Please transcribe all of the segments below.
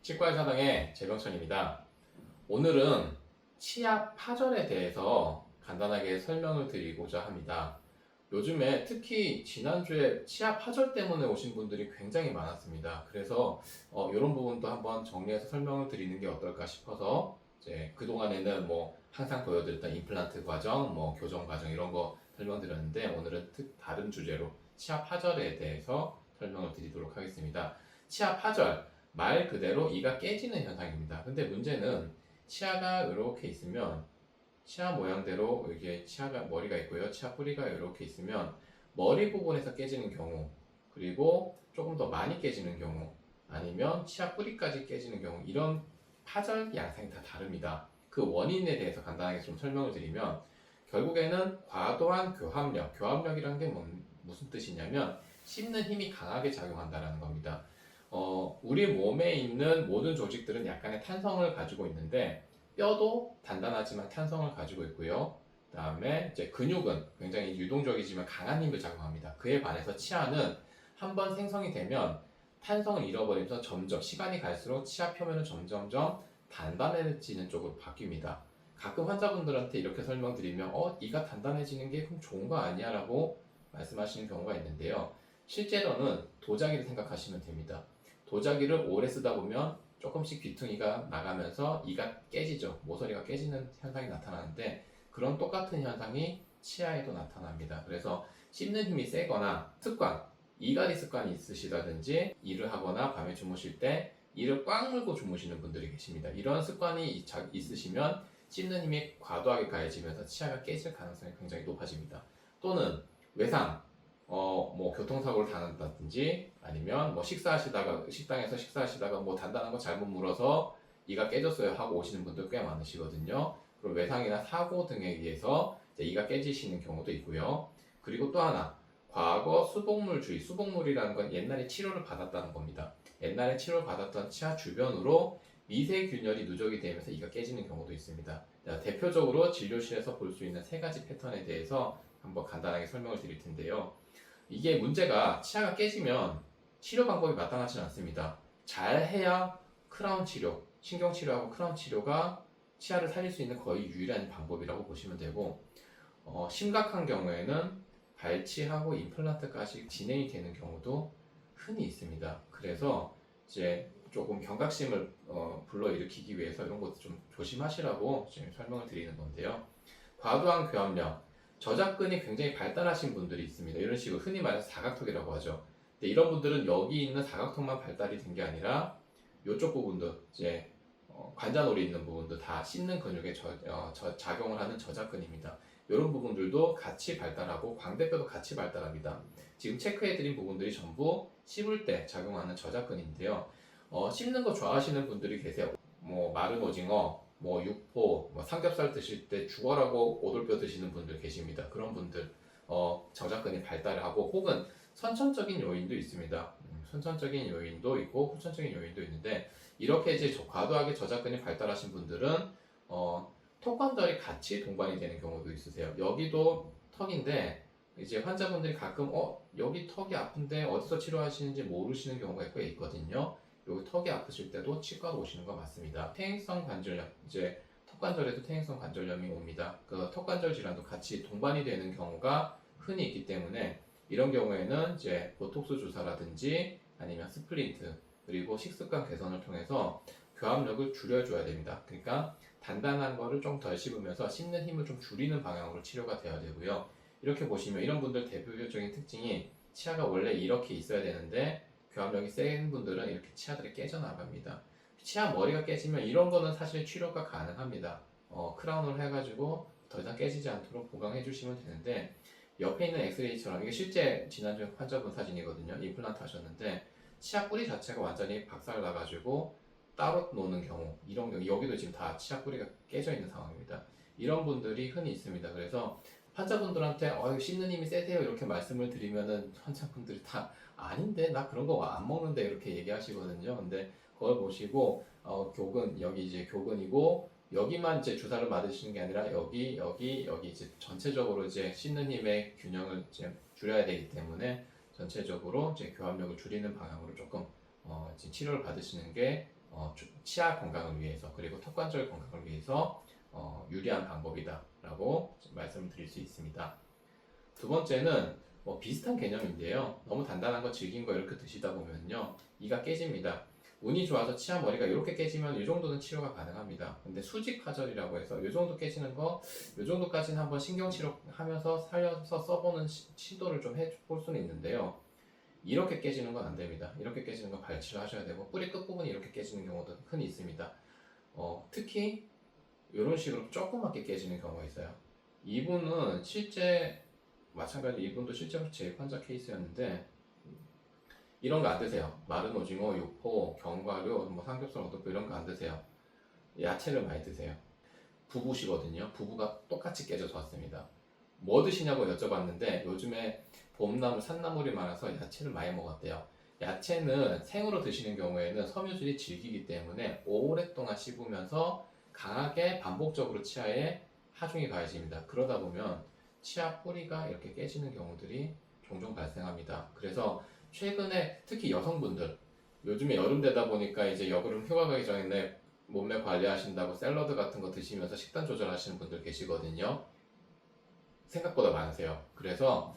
치과의사당의 재병천입니다. 오늘은 치아 파절에 대해서 간단하게 설명을 드리고자 합니다. 요즘에 특히 지난주에 치아 파절 때문에 오신 분들이 굉장히 많았습니다. 그래서 이런 부분도 한번 정리해서 설명을 드리는 게 어떨까 싶어서 이제 그동안에는 항상 보여드렸던 임플란트 과정, 교정 과정 이런 거 설명드렸는데 오늘은 다른 주제로 치아 파절에 대해서 설명을 드리도록 하겠습니다. 치아 파절 말 그대로 이가 깨지는 현상입니다. 근데 문제는 치아가 이렇게 있으면 치아 모양대로 이게 치아가 머리가 있고요. 치아 뿌리가 이렇게 있으면 머리 부분에서 깨지는 경우, 그리고 조금 더 많이 깨지는 경우, 아니면 치아 뿌리까지 깨지는 경우, 이런 파절 양상이 다 다릅니다. 그 원인에 대해서 간단하게 좀 설명을 드리면 결국에는 과도한 교합력이라는 게 무슨 뜻이냐면 씹는 힘이 강하게 작용한다는 겁니다. 우리 몸에 있는 모든 조직들은 약간의 탄성을 가지고 있는데 뼈도 단단하지만 탄성을 가지고 있고요. 그 다음에 이제 근육은 굉장히 유동적이지만 강한 힘을 작용합니다. 그에 반해서 치아는 한번 생성이 되면 탄성을 잃어버리면서 점점 시간이 갈수록 치아 표면은 점점점 단단해지는 쪽으로 바뀝니다. 가끔 환자분들한테 이렇게 설명드리면 이가 단단해지는 게 그럼 좋은 거 아니야? 라고 말씀하시는 경우가 있는데요. 실제로는 도자기를 생각하시면 됩니다. 도자기를 오래 쓰다 보면 조금씩 귀퉁이가 나가면서 이가 깨지죠. 모서리가 깨지는 현상이 나타나는데 그런 똑같은 현상이 치아에도 나타납니다. 그래서 씹는 힘이 세거나 습관, 이갈이 습관이 있으시다든지 일을 하거나 밤에 주무실 때 이를 꽉 물고 주무시는 분들이 계십니다. 이런 습관이 있으시면 씹는 힘이 과도하게 가해지면서 치아가 깨질 가능성이 굉장히 높아집니다. 또는 외상, 교통사고를 당한다든지 아니면 식당에서 식사하시다가 단단한 거 잘못 물어서 이가 깨졌어요 하고 오시는 분들 꽤 많으시거든요. 그럼 외상이나 사고 등에 의해서 이가 깨지시는 경우도 있고요. 그리고 또 하나, 과거 수복물주의, 수복물이라는 건 옛날에 치료를 받았다는 겁니다. 옛날에 치료를 받았던 치아 주변으로 미세균열이 누적이 되면서 이가 깨지는 경우도 있습니다. 대표적으로 진료실에서 볼 수 있는 세 가지 패턴에 대해서 한번 간단하게 설명을 드릴 텐데요. 이게 문제가 치아가 깨지면 치료 방법이 마땅하지 않습니다. 잘 해야 크라운 치료, 신경 치료하고 크라운 치료가 치아를 살릴 수 있는 거의 유일한 방법이라고 보시면 되고, 심각한 경우에는 발치하고 임플란트까지 진행이 되는 경우도 흔히 있습니다. 그래서 이제 조금 경각심을 불러일으키기 위해서 이런 것도 좀 조심하시라고 지금 설명을 드리는 건데요. 과도한 교합력, 저작근이 굉장히 발달하신 분들이 있습니다. 이런 식으로 흔히 말해서 사각턱이라고 하죠. 근데 이런 분들은 여기 있는 사각턱만 발달이 된 게 아니라 이쪽 부분도 이제 관자놀이 있는 부분도 다 씹는 근육에 작용을 하는 저작근입니다. 이런 부분들도 같이 발달하고 광대뼈도 같이 발달합니다. 지금 체크해드린 부분들이 전부 씹을 때 작용하는 저작근인데요. 씹는 거 좋아하시는 분들이 계세요. 마른 오징어, 육포, 삼겹살 드실 때 죽어라고 오돌뼈 드시는 분들 계십니다. 그런 분들 저작근이 발달하고 혹은 선천적인 요인도 있습니다. 선천적인 요인도 있고 후천적인 요인도 있는데 이렇게 이제 과도하게 저작근이 발달하신 분들은 턱관절이 같이 동반이 되는 경우도 있으세요. 여기도 턱인데 이제 환자분들이 가끔 여기 턱이 아픈데 어디서 치료하시는지 모르시는 경우가 꽤 있거든요. 여기 턱이 아프실 때도 치과로 오시는 거 맞습니다. 퇴행성 관절염, 이제 턱관절에도 퇴행성 관절염이 옵니다. 그 턱관절 질환도 같이 동반이 되는 경우가 흔히 있기 때문에 이런 경우에는 이제 보톡스 주사라든지 아니면 스플린트 그리고 식습관 개선을 통해서 교합력을 줄여줘야 됩니다. 그러니까 단단한 거를 좀 덜 씹으면서 씹는 힘을 좀 줄이는 방향으로 치료가 돼야 되고요. 이렇게 보시면 이런 분들 대표적인 특징이 치아가 원래 이렇게 있어야 되는데 교합력이 센 분들은 이렇게 치아들이 깨져나갑니다. 치아 머리가 깨지면 이런 거는 사실 치료가 가능합니다. 크라운을 해가지고 더 이상 깨지지 않도록 보강해 주시면 되는데 옆에 있는 엑스레이처럼 이게 실제 지난주 환자분 사진이거든요. 임플란트 하셨는데 치아 뿌리 자체가 완전히 박살나가지고 따로 노는 경우, 이런 경우 여기도 지금 다 치아 뿌리가 깨져 있는 상황입니다. 이런 분들이 흔히 있습니다. 그래서 환자분들한테 씹는 힘이 세세요 이렇게 말씀을 드리면은 환자분들이 다 아닌데 나 그런 거 안 먹는데 이렇게 얘기하시거든요. 근데 그걸 보시고 교근 여기 이제 교근이고 여기만 이제 주사를 맞으시는 게 아니라 여기 이제 전체적으로 이제 씹는 힘의 균형을 이제 줄여야 되기 때문에 전체적으로 이제 교합력을 줄이는 방향으로 조금 이제 치료를 받으시는 게 치아 건강을 위해서 그리고 턱관절 건강을 위해서 유리한 방법이다라고 말씀을 드릴 수 있습니다. 두 번째는 비슷한 개념인데요. 너무 단단한 거 질긴 거 이렇게 드시다 보면요 이가 깨집니다. 운이 좋아서 치아 머리가 이렇게 깨지면 이 정도는 치료가 가능합니다. 근데 수직 파절이라고 해서 이 정도 깨지는 거, 이 정도까지는 한번 신경 치료하면서 살려서 써보는 시도를 좀 해볼 수는 있는데요. 이렇게 깨지는 건 안 됩니다. 이렇게 깨지는 건 발치를 하셔야 되고 뿌리 끝부분이 이렇게 깨지는 경우도 흔히 있습니다. 특히 이런 식으로 조그맣게 깨지는 경우가 있어요. 이분은 실제 마찬가지로 이분도 실제로 제 환자 케이스였는데 이런 거 안 드세요. 마른 오징어, 육포, 견과류, 삼겹살, 어묵 이런 거 안 드세요. 야채를 많이 드세요. 부부시거든요. 부부가 똑같이 깨져서 왔습니다. 뭐 드시냐고 여쭤봤는데 요즘에 봄나물, 산나물이 많아서 야채를 많이 먹었대요. 야채는 생으로 드시는 경우에는 섬유질이 질기기 때문에 오랫동안 씹으면서 강하게 반복적으로 치아에 하중이 가해집니다. 그러다 보면 치아 뿌리가 이렇게 깨지는 경우들이 종종 발생합니다. 그래서 최근에 특히 여성분들 요즘에 여름 되다 보니까 이제 여름 휴가 가기 전에 몸매 관리하신다고 샐러드 같은 거 드시면서 식단 조절하시는 분들 계시거든요. 생각보다 많으세요. 그래서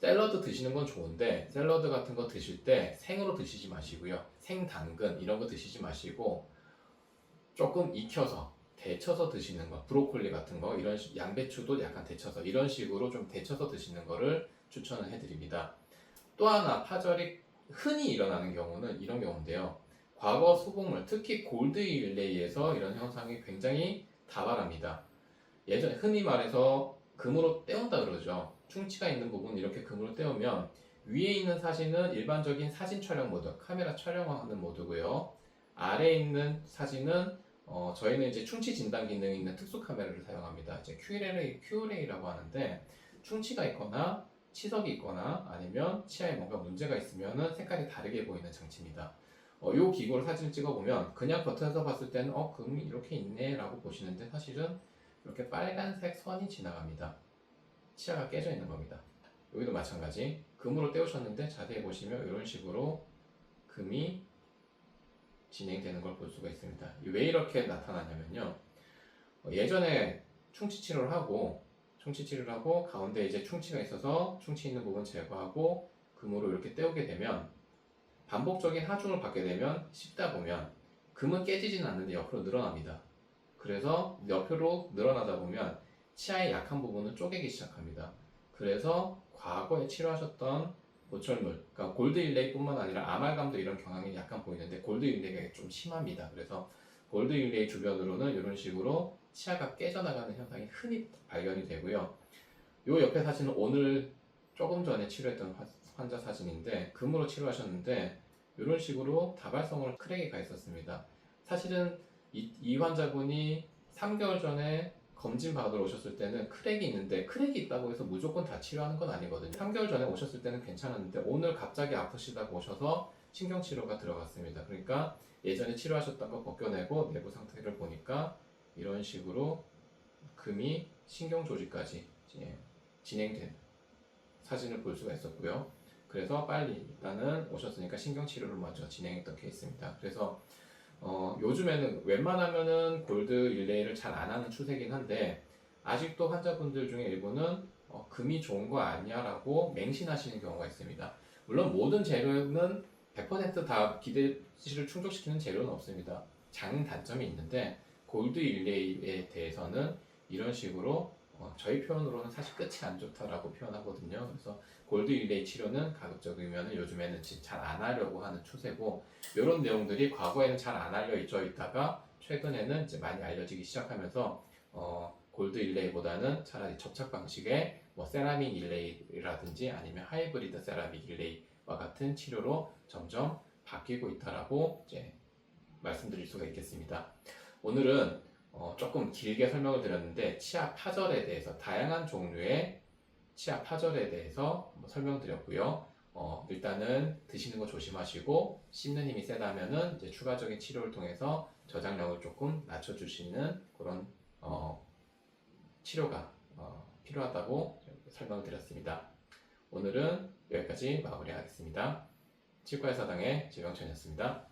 샐러드 드시는 건 좋은데 샐러드 같은 거 드실 때 생으로 드시지 마시고요. 생당근 이런 거 드시지 마시고 조금 익혀서 데쳐서 드시는 거, 브로콜리 같은 거 이런 양배추도 약간 데쳐서 이런 식으로 좀 데쳐서 드시는 거를 추천을 해드립니다. 또 하나 파절이 흔히 일어나는 경우는 이런 경우인데요. 과거 수돗물, 특히 골드 일레이에서 이런 현상이 굉장히 다발합니다. 예전에 흔히 말해서 금으로 때운다 그러죠. 충치가 있는 부분 이렇게 금으로 때우면 위에 있는 사진은 일반적인 사진 촬영 모드, 카메라 촬영하는 모드고요. 아래에 있는 사진은 저희는 이제 충치 진단 기능이 있는 특수 카메라를 사용합니다. 이제 Q&A라고 하는데 충치가 있거나 치석이 있거나 아니면 치아에 뭔가 문제가 있으면 색깔이 다르게 보이는 장치입니다. 이 기구를 사진을 찍어보면 그냥 겉에서 봤을 때는 금이 이렇게 있네 라고 보시는데 사실은 이렇게 빨간색 선이 지나갑니다. 치아가 깨져 있는 겁니다. 여기도 마찬가지 금으로 때우셨는데 자세히 보시면 이런 식으로 금이 진행되는 걸 볼 수가 있습니다. 왜 이렇게 나타나냐면요. 예전에 충치 치료를 하고 가운데 이제 충치가 있어서 충치 있는 부분 제거하고 금으로 이렇게 때우게 되면 반복적인 하중을 받게 되면 씹다 보면 금은 깨지지는 않는데 옆으로 늘어납니다. 그래서 옆으로 늘어나다 보면 치아의 약한 부분을 쪼개기 시작합니다. 그래서 과거에 치료하셨던 보철물, 그러니까 골드 일레이뿐만 아니라 아말감도 이런 경향이 약간 보이는데 골드 일레이가 좀 심합니다. 그래서 골드 일레이 주변으로는 이런 식으로 치아가 깨져나가는 현상이 흔히 발견이 되고요. 이 옆에 사진은 오늘 조금 전에 치료했던 환자 사진인데 금으로 치료하셨는데 이런 식으로 다발성으로 크랙이 가 있었습니다. 사실은 이 환자분이 3개월 전에 검진 받으러 오셨을 때는 크랙이 있는데 크랙이 있다고 해서 무조건 다 치료하는 건 아니거든요. 3개월 전에 오셨을 때는 괜찮았는데 오늘 갑자기 아프시다고 오셔서 신경치료가 들어갔습니다. 그러니까 예전에 치료하셨던 거 벗겨내고 내부 상태를 보니까 이런 식으로 금이 신경조직까지 진행된 사진을 볼 수가 있었고요. 그래서 빨리 일단은 오셨으니까 신경치료를 먼저 진행했던 케이스입니다. 그래서 요즘에는 웬만하면은 골드 일레이를 잘 안 하는 추세긴 한데 아직도 환자분들 중에 일부는 금이 좋은 거 아니야라고 맹신하시는 경우가 있습니다. 물론 모든 재료는 100%다 기대치를 충족시키는 재료는 없습니다. 장단점이 있는데 골드 일레이에 대해서는 이런 식으로 저희 표현으로는 사실 끝이 안 좋다라고 표현하거든요. 그래서 골드 일레이 치료는 가급적이면 요즘에는 잘 안 하려고 하는 추세고 이런 내용들이 과거에는 잘 안 알려져 있다가 최근에는 이제 많이 알려지기 시작하면서 골드 일레이보다는 차라리 접착 방식의 세라믹 일레이라든지 아니면 하이브리드 세라믹 일레이와 같은 치료로 점점 바뀌고 있다라고 이제 말씀드릴 수가 있겠습니다. 오늘은 조금 길게 설명을 드렸는데 치아 파절에 대해서 다양한 종류의 치아 파절에 대해서 설명드렸고요. 일단은 드시는 거 조심하시고 씹는 힘이 세다면은 이제 추가적인 치료를 통해서 저장력을 조금 낮춰주시는 그런 치료가 필요하다고 설명을 드렸습니다. 오늘은 여기까지 마무리하겠습니다. 치과의사당의 지명천이었습니다.